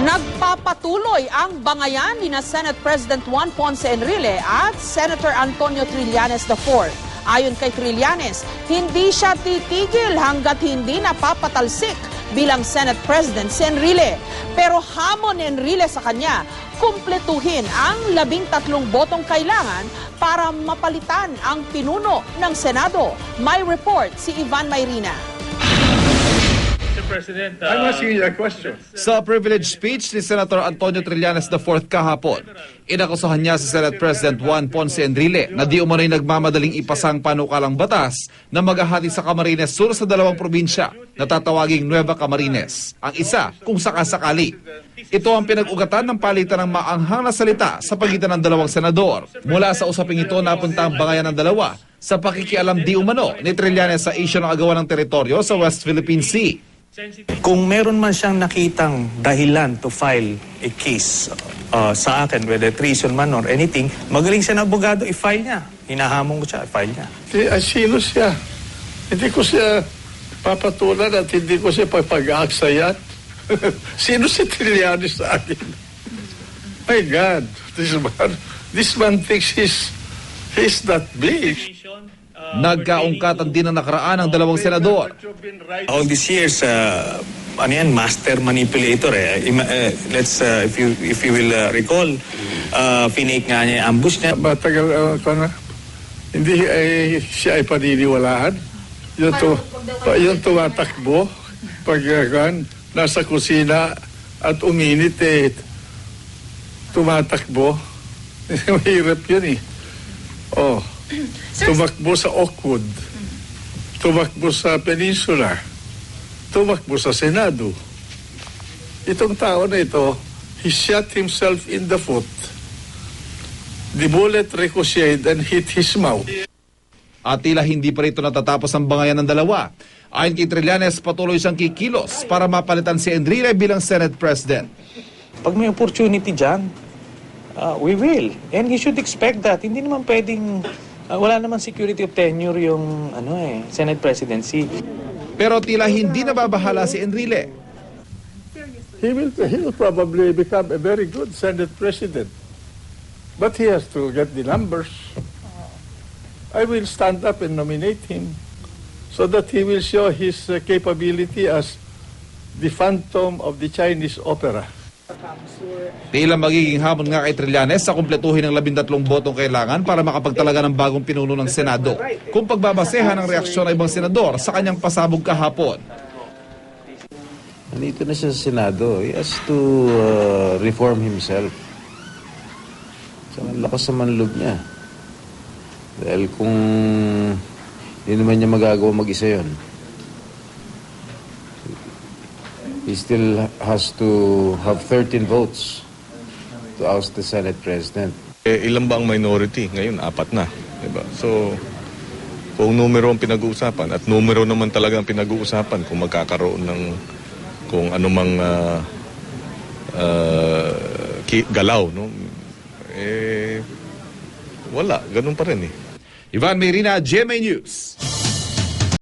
Nagpapatuloy ang bangayan ni Senate President Juan Ponce Enrile at Senator Antonio Trillanes IV. Ayon kay Trillanes, hindi siya titigil hanggat hindi napapatalsik bilang Senate President si Enrile. Pero hamon ni Enrile sa kanya, kumpletuhin ang 13 botong kailangan para mapalitan ang pinuno ng Senado. May report si Ivan Mayrina. I'm asking you a question. Sa privilege speech ni Senator Antonio Trillanes IV kahapon, inakusahan niya si Senate President Juan Ponce Enrile na di umano'y nagmamadaling ipasang panukalang batas na maghahati sa Camarines Sur sa dalawang probinsya na tatawaging Nueva Camarines, ang isa kung sakasakali. Ito ang pinag-ugatan ng palitan ng maanghang na salita sa pagitan ng dalawang senador. Mula sa usaping ito, napunta ang bangayan ng dalawa sa pakikialam di umano ni Trillanes sa isyu ng agawan ng teritoryo sa West Philippine Sea. Kung meron man siyang nakitang dahilan to file a case sa akin, whether treason man or anything, magaling siya na abogado, i-file niya. Hinahamon ko siya, i-file niya. Sino siya? Hindi ko siya papatulan at hindi ko siya papag-aaksayan. Sino si Trillanes sa akin? My God, this man thinks he's that big. Nagkaungkatan din ang nakaraan ng dalawang senador. All these years, master manipulator eh. If you will recall, finake nga niya, ambush niya. Matagal hindi siya ay paniniwalaan. Yung tumatakbo pag nasa kusina at uminit tumatakbo. Mahirap yun eh. Oh. Tumakbo sa Oakwood, tumakbo sa Peninsula, tumakbo sa Senado. Itong tao na ito, he shot himself in the foot. The bullet ricocheted and hit his mouth. At tila hindi pa rito natatapos ang bangayan ng dalawa. Ayon kay Trillanes, patuloy siyang kikilos para mapalitan si Enrile bilang Senate President. Pag may opportunity dyan, we will. And he should expect that. Hindi naman pwedeng... wala naman security of tenure yung Senate presidency. Pero tila hindi nababahala si Enrile. He will probably become a very good Senate president. But he has to get the numbers. I will stand up and nominate him so that he will show his capability as the Phantom of the Chinese opera. Tila magiging hamon nga kay Trillanes sa kumpletuhin ng 13 botong kailangan para makapagtalaga ng bagong pinuno ng Senado kung pagbabasehan ang reaksyon ng ibang senador sa kanyang pasabog kahapon. Nandito na siya sa Senado. He has to reform himself. So, ang lakas naman loob niya. Dahil kung hindi naman niya magagawa mag-isa yun, he still has to have 13 votes to oust the Senate President. Ilan ba ang minority? Ngayon, 4 na. Diba? So, kung numero ang pinag-uusapan, at numero naman talaga ang pinag-uusapan kung magkakaroon ng kung anumang galaw, no? Wala, ganun pa rin eh. Ivan Mayrina, GMA News.